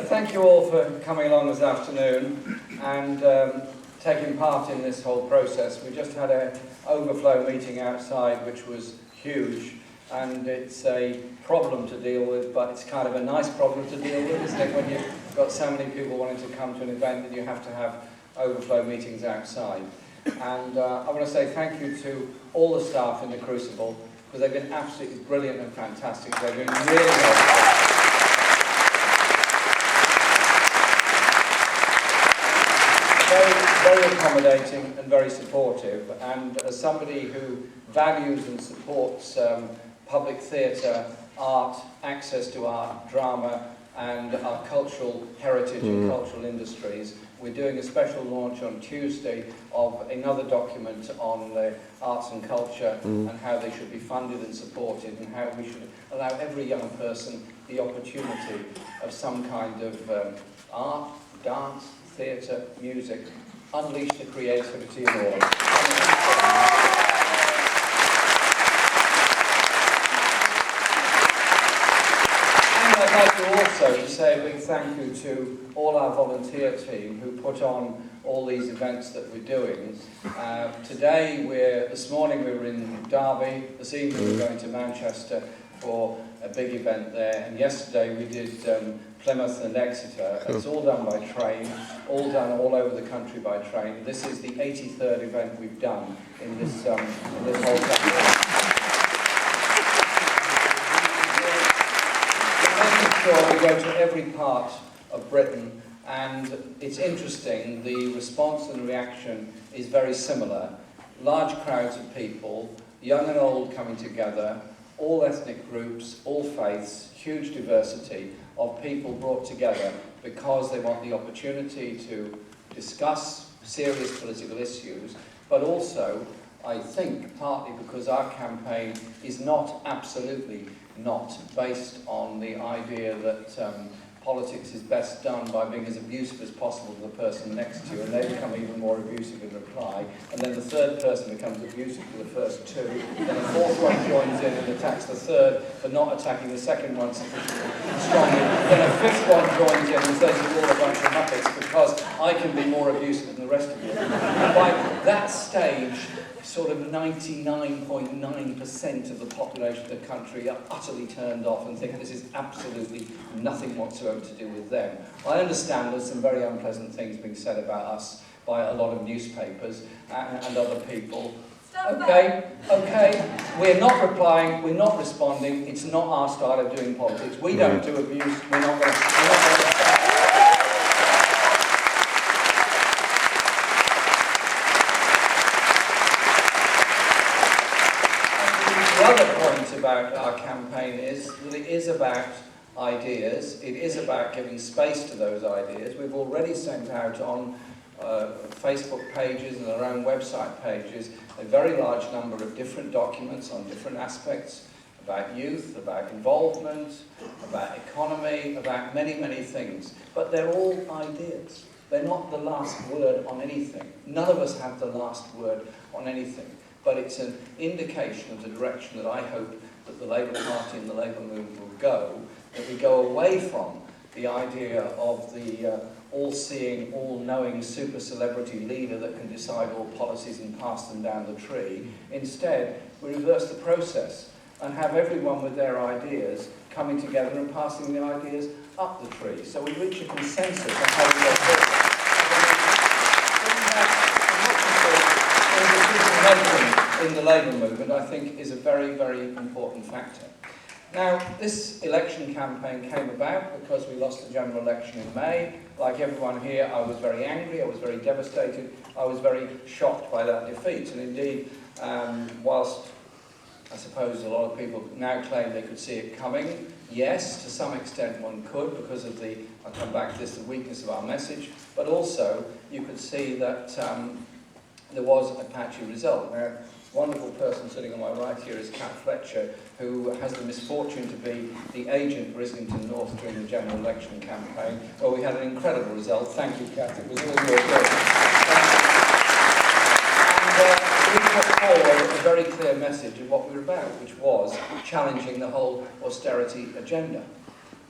Thank you all for coming along this afternoon and taking part in this whole process. We just had an overflow meeting outside which was huge, and it's a problem to deal with, but it's kind of a nice problem to deal with, isn't it, when you've got so many people wanting to come to an event that you have to have overflow meetings outside. And I want to say thank you to all the staff in the Crucible, because they've been absolutely brilliant and fantastic. They've been really helpful. Very accommodating and very supportive, and as somebody who values and supports public theatre, art, access to art, drama and our cultural heritage and cultural industries, we're doing a special launch on Tuesday of another document on arts and culture and how they should be funded and supported, and how we should allow every young person the opportunity of some kind of art, dance, theatre, music. Unleash the creativity in all. And I'd like to also say a big thank you to all our volunteer team who put on all these events that we're doing. This morning we were in Derby, this evening we're going to Manchester for a big event there, and yesterday we did Plymouth and Exeter. It's all done by train, all done all over the country by train. This is the 83rd event we've done in this whole country. We're making sure we go to every part of Britain, and it's interesting, the response and reaction is very similar. Large crowds of people, young and old coming together, all ethnic groups, all faiths, huge diversity of people brought together because they want the opportunity to discuss serious political issues, but also, I think, partly because our campaign is not, absolutely not, based on the idea that politics is best done by being as abusive as possible to the person next to you, and they become even more abusive in reply, and then the third person becomes abusive to the first two, then a fourth one joins in and attacks the third for not attacking the second one sufficiently strongly, then a fifth one joins in and says you're all a bunch of muppets because I can be more abusive than the rest of you. And by that stage, sort of 99.9% of the population of the country are utterly turned off and think this is absolutely nothing whatsoever to do with them. I understand there's some very unpleasant things being said about us by a lot of newspapers and other people. Okay, we're not replying, we're not responding, it's not our style of doing politics. We don't do abuse, we're not going to... about our campaign is that it is about ideas, it is about giving space to those ideas. We've already sent out on Facebook pages and our own website pages a very large number of different documents on different aspects about youth, about involvement, about economy, about many, many things. But they're all ideas. They're not the last word on anything. None of us have the last word on anything. But it's an indication of the direction that I hope that the Labour Party and the Labour movement will go, that we go away from the idea of the all-seeing, all-knowing super celebrity leader that can decide all policies and pass them down the tree. Instead, we reverse the process and have everyone with their ideas coming together and passing the ideas up the tree. So we reach a consensus on how we go forward. In the Labour movement, I think, is a very, very important factor. Now, this election campaign came about because we lost the general election in May. Like everyone here, I was very angry, I was very devastated, I was very shocked by that defeat. And indeed, whilst I suppose a lot of people now claim they could see it coming, yes, to some extent one could, because of the, I'll come back to this, the weakness of our message, but also you could see that there was a patchy result. Now, wonderful person sitting on my right here is Kat Fletcher, who has the misfortune to be the agent for Islington North during the general election campaign. Well, we had an incredible result. Thank you, Kat. It was all your good. We put forward a very clear message of what we were about, which was challenging the whole austerity agenda.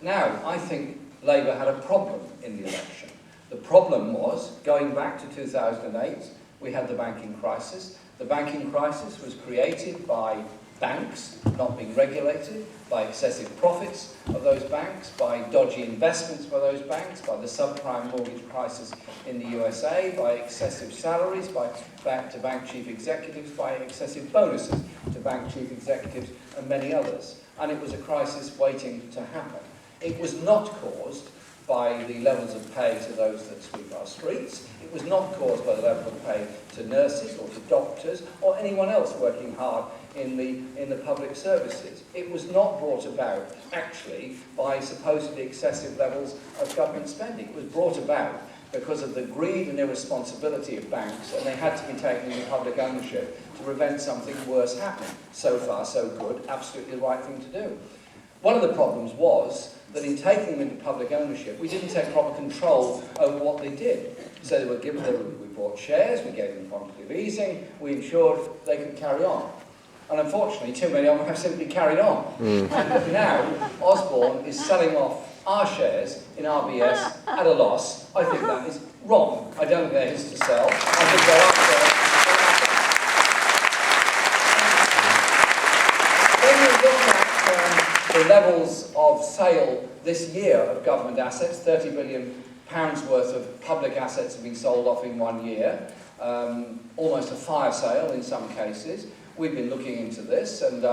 Now, I think Labour had a problem in the election. The problem was, going back to 2008, we had the banking crisis. The banking crisis was created by banks not being regulated, by excessive profits of those banks, by dodgy investments by those banks, by the subprime mortgage crisis in the USA, by excessive salaries to bank chief executives, by excessive bonuses to bank chief executives, and many others. And it was a crisis waiting to happen. It was not caused by the levels of pay to those that sweep our streets. It was not caused by the level of pay to nurses or to doctors or anyone else working hard in the public services. It was not brought about, actually, by supposedly excessive levels of government spending. It was brought about because of the greed and irresponsibility of banks, and they had to be taken into public ownership to prevent something worse happening. So far, so good, absolutely the right thing to do. One of the problems was that in taking them into public ownership, we didn't take proper control over what they did. So they were given, we bought shares, we gave them quantitative easing, we ensured they could carry on. And unfortunately, too many of them have simply carried on. And now, Osborne is selling off our shares in RBS at a loss. I think that is wrong. I don't think there is to sell. I think there are shares. When you look at the levels of sale this year of government assets, £30 billion worth of public assets have been sold off in 1 year, almost a fire sale in some cases. We've been looking into this, and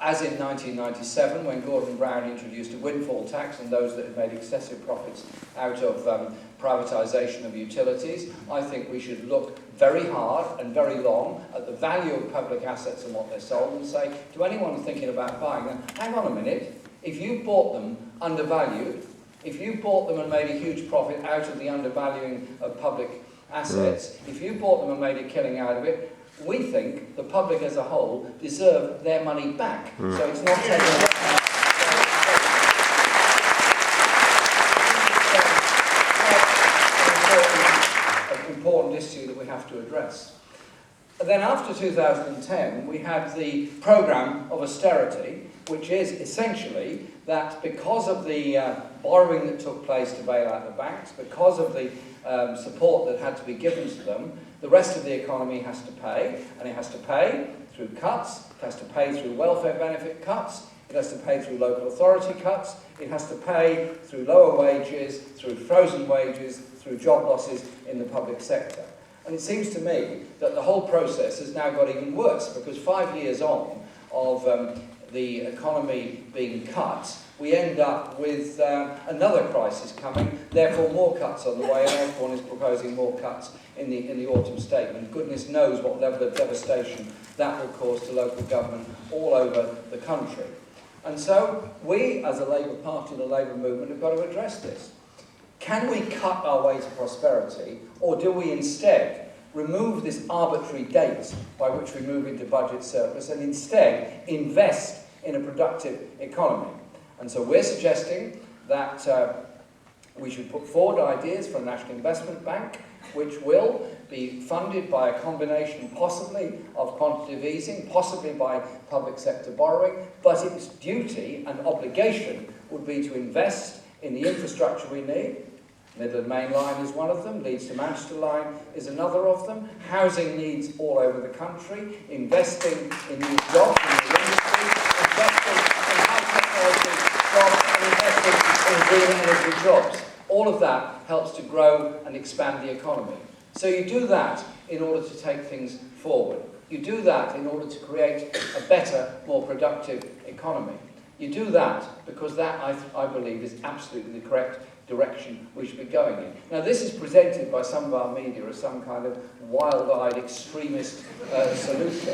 as in 1997, when Gordon Brown introduced a windfall tax on those that had made excessive profits out of privatisation of utilities, I think we should look very hard and very long at the value of public assets and what they're sold, and say to anyone thinking about buying them, hang on a minute, if you bought them undervalued, if you bought them and made a huge profit out of the undervaluing of public assets, if you bought them and made a killing out of it, we think the public as a whole deserve their money back. So it's not taken away. An important issue that we have to address. And then after 2010, we had the programme of austerity, which is essentially that because of the borrowing that took place to bail out the banks, because of the support that had to be given to them, the rest of the economy has to pay, and it has to pay through cuts, it has to pay through welfare benefit cuts, it has to pay through local authority cuts, it has to pay through lower wages, through frozen wages, through job losses in the public sector. And it seems to me that the whole process has now got even worse, because 5 years on of the economy being cut, we end up with another crisis coming, therefore more cuts on the way, and Osborne is proposing more cuts in the autumn statement. Goodness knows what level of devastation that will cause to local government all over the country. And so we, as a Labour Party, the Labour movement, have got to address this. Can we cut our way to prosperity, or do we instead remove this arbitrary date by which we move into budget surplus and instead invest in a productive economy? And so we're suggesting that we should put forward ideas for a National Investment Bank, which will be funded by a combination possibly of quantitative easing, possibly by public sector borrowing, but its duty and obligation would be to invest in the infrastructure we need. Midland Main Line is one of them, Leeds to Manchester Line is another of them, housing needs all over the country, investing in new jobs in the industry, investing in high technology jobs, and investing in green energy jobs. All of that helps to grow and expand the economy. So you do that in order to take things forward. You do that in order to create a better, more productive economy. You do that because that, I believe, is absolutely the correct direction we should be going in. Now, this is presented by some of our media as some kind of wild-eyed extremist solution.